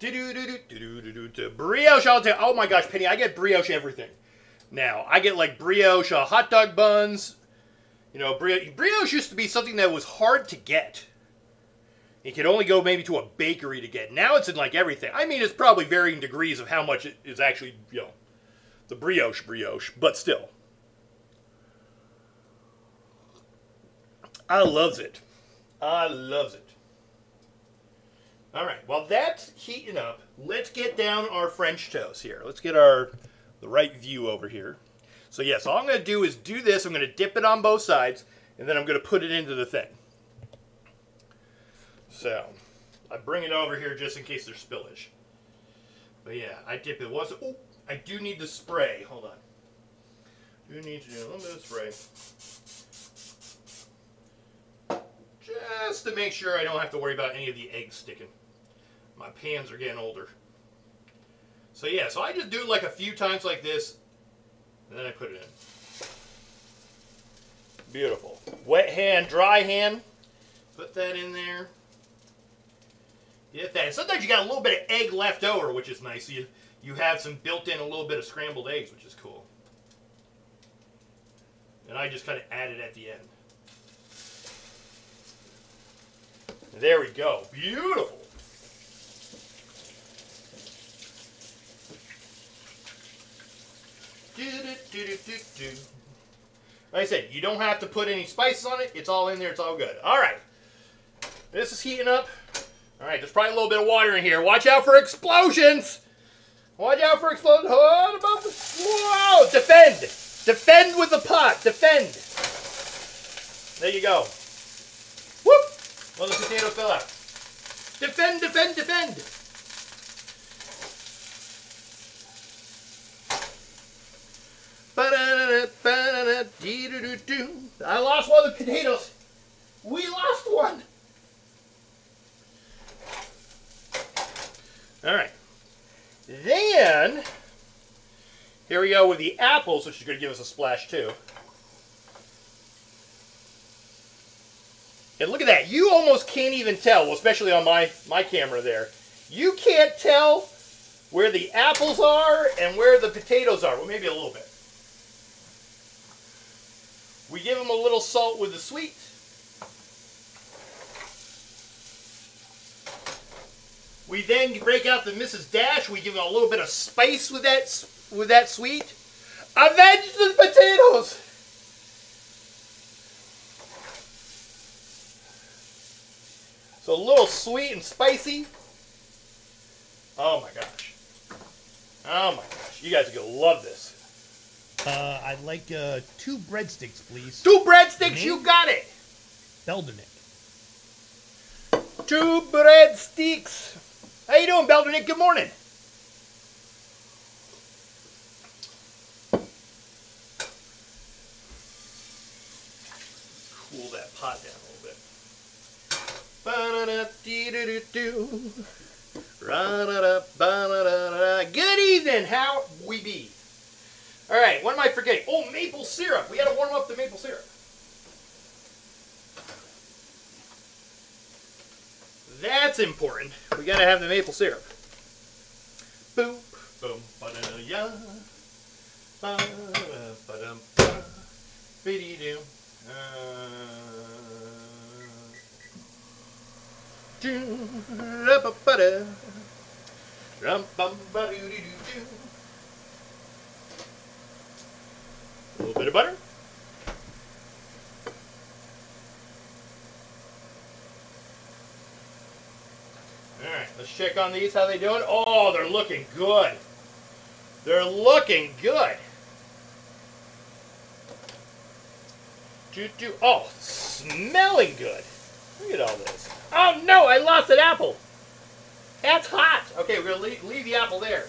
Brioche, I'll tell you. Oh my gosh, Penny, I get brioche everything. Now, I get like brioche hot dog buns. You know, brioche used to be something that was hard to get. You could only go maybe to a bakery to get. Now it's in like everything. I mean, it's probably varying degrees of how much it is actually, you know, the brioche, but still. I loves it. I loves it. All right, while that's heating up, let's get down our French toast here. Let's get the right view over here. So yes, all I'm going to do is do this. I'm going to dip it on both sides, and then I'm going to put it into the thing. So, I bring it over here just in case there's spillage. But yeah, I dip it once. Oh, I do need the spray. Hold on. Do need to do a little bit of spray. Just to make sure I don't have to worry about any of the eggs sticking. My pans are getting older. So yeah, so I just do it like a few times like this, and then I put it in. Beautiful. Wet hand, dry hand. Put that in there. Get that. And sometimes you got a little bit of egg left over, which is nice. You have some built-in a little bit of scrambled eggs, which is cool. And I just kind of add it at the end. There we go. Beautiful. Like I said, you don't have to put any spices on it. It's all in there. It's all good. All right. This is heating up. All right, there's probably a little bit of water in here. Watch out for explosions. Watch out for explosions. What about the... Whoa! Defend. Defend with the pot. Defend. There you go. Whoop! Well, the potatoes fell out. Defend, defend, defend. I lost one of the potatoes. We lost one. All right. Then, here we go with the apples, which is going to give us a splash too. And look at that. You almost can't even tell, well, especially on my camera there. You can't tell where the apples are and where the potatoes are. Well, maybe a little bit. We give them a little salt with the sweet. We then break out the Mrs. Dash. We give them a little bit of spice with that sweet. Avenge the potatoes! So a little sweet and spicy. Oh my gosh. Oh my gosh. You guys are going to love this. I'd like 2 breadsticks, please. 2 breadsticks, you got it. Beldernick. 2 breadsticks. How you doing, Beldernick? Good morning. Cool that pot down a little bit. Good evening. How we be? All right, what am I forgetting? Oh, maple syrup. We got to warm up the maple syrup. That's important. We got to have the maple syrup. Boom, boom, ba-da-ya, ba-da-ba-dum, ba-dee-doo. Da-ba-ba-da, rum-bum-ba-doo-doo-doo. A little bit of butter. Alright, let's check on these, how they doing. Oh, they're looking good. They're looking good. Oh, smelling good. Look at all this. Oh no, I lost an apple. That's hot. Okay, we're going to leave the apple there.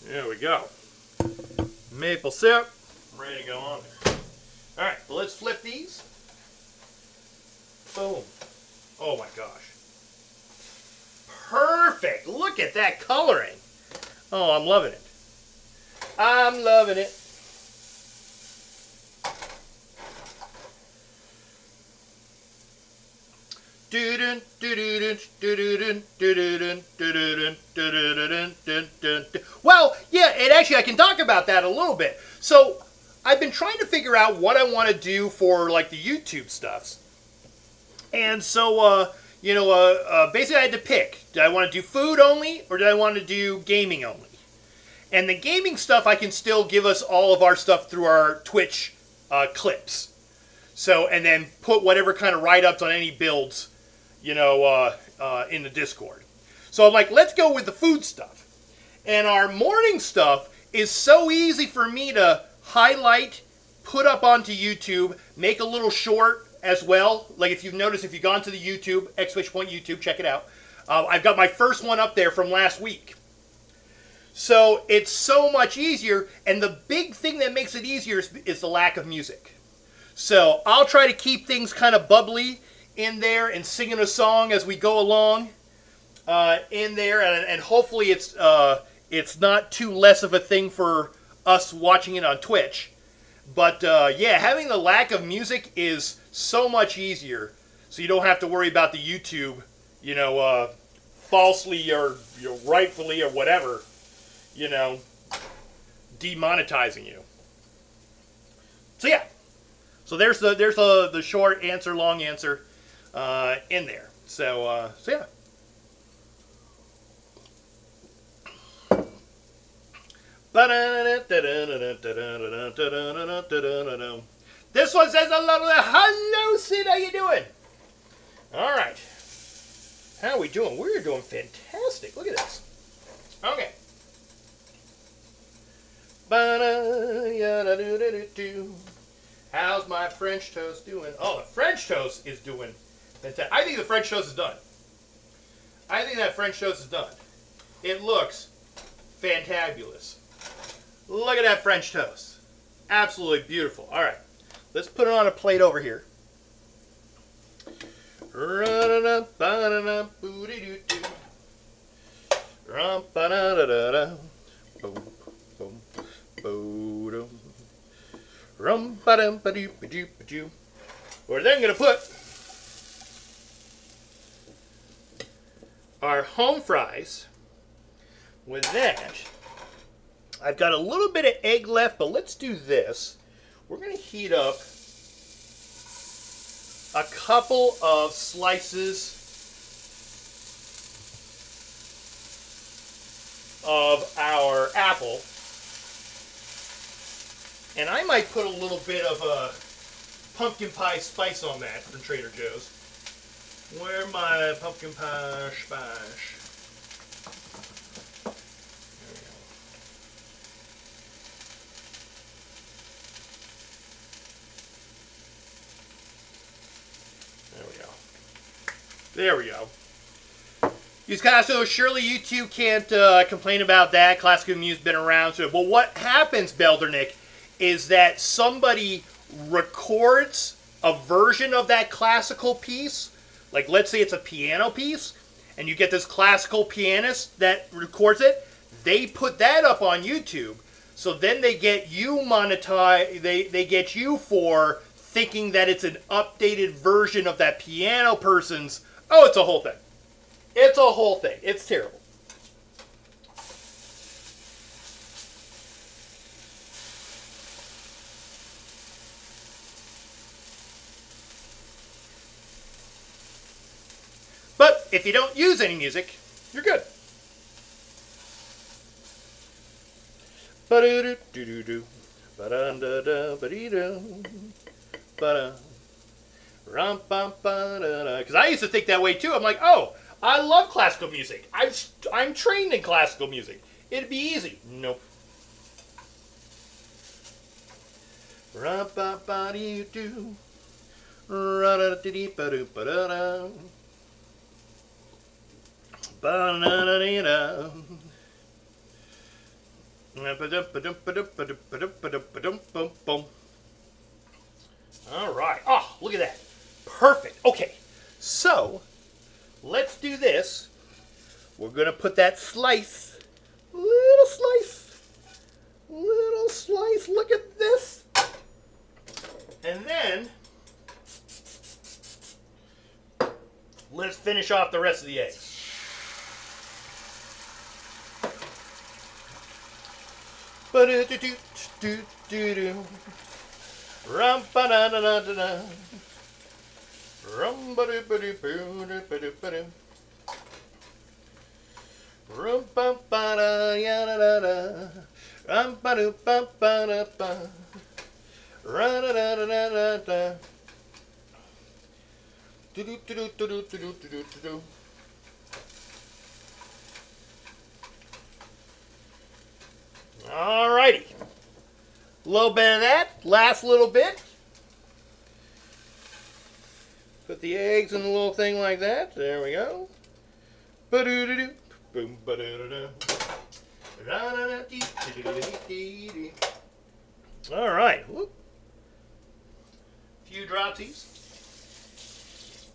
There we go. Maple syrup, ready to go on there. All right, well, let's flip these. Boom. Oh my gosh. Perfect. Look at that coloring. Oh, I'm loving it. I'm loving it. Well, yeah, and actually I can talk about that a little bit. So I've been trying to figure out what I want to do for like the YouTube stuff. And so, basically I had to pick. Did I want to do food only or did I want to do gaming only? And the gaming stuff, I can still give us all of our stuff through our Twitch clips. So, and then put whatever kind of write-ups on any builds, in the Discord. So I'm like, let's go with the food stuff. And our morning stuff is so easy for me to highlight, put up onto YouTube, make a little short as well. Like if you've noticed, if you've gone to the YouTube, !point YouTube, check it out. I've got my first one up there from last week. So it's so much easier, and the big thing that makes it easier is the lack of music. So I'll try to keep things kind of bubbly in there and singing a song as we go along in there, and hopefully it's not too less of a thing for us watching it on Twitch. But yeah, having the lack of music is so much easier, so you don't have to worry about the YouTube, falsely or rightfully or whatever, demonetizing you. So yeah, so there's the short answer, long answer in there. So yeah. This one says hello, Sid, how you doing? All right. How are we doing? We're doing fantastic. Look at this. Okay. How's my French toast doing? Oh, the French toast is doing fantastic. I think the French toast is done. I think that French toast is done. It looks fantabulous. Look at that French toast. Absolutely beautiful. All right. Let's put it on a plate over here. We're then going to put our home fries with that. I've got a little bit of egg left, but let's do this. We're going to heat up a couple of slices of our apple. And I might put a little bit of a pumpkin pie spice on that from Trader Joe's. Where's my pumpkin pie spice? There we go. Use classical. Surely you two can't complain about that. Classical music's been around. So, but what happens, Beldernick, is that somebody records a version of that classical piece. Like, let's say it's a piano piece, and you get this classical pianist that records it. They put that up on YouTube. So then they get you monetized. They get you for thinking that it's an updated version of that piano person's. Oh, it's a whole thing. It's a whole thing. It's terrible. But if you don't use any music, you're good. Ba-do-do-do-do-do. Ba-dum-da-da-ba-dee-dum. Ba-dum. Because I used to think that way too. I'm like, oh, I love classical music. I'm trained in classical music. It'd be easy. Nope. All right. Oh, look at that. Perfect. Okay. So, let's do this. we're going to put that slice, little slice, look at this. And then, let's finish off the rest of the eggs. Rum ba da da da da. Rum ba do ba do boo do ba do ba do. Rum ba ba da ya da da da. Rum ba do ba ba da ba. Ra da da da da da da. Do do do do do do do do do do. Alrighty. A little bit of that. Last little bit. Put the eggs in the little thing like that. There we go. Ba-doo-doo-doo. Boom, ba-doo-doo-doo. All right. Whoop. Few dropsies.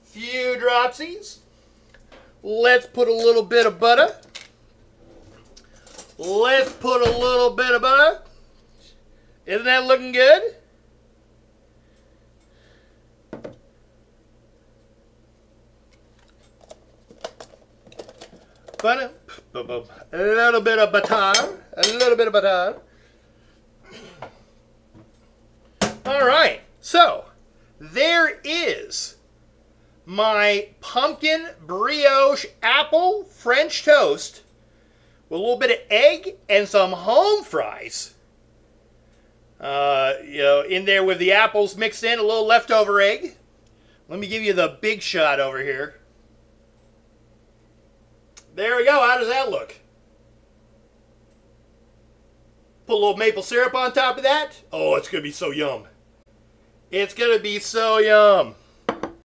Few dropsies. Let's put a little bit of butter. Let's put a little bit of butter. Isn't that looking good? Butter. A little bit of butter. A little bit of butter. All right. So, there is my pumpkin brioche apple French toast with a little bit of egg and some home fries. In there with the apples mixed in, a little leftover egg. Let me give you the big shot over here. There we go. How does that look? Put a little maple syrup on top of that. Oh, it's going to be so yum. It's going to be so yum.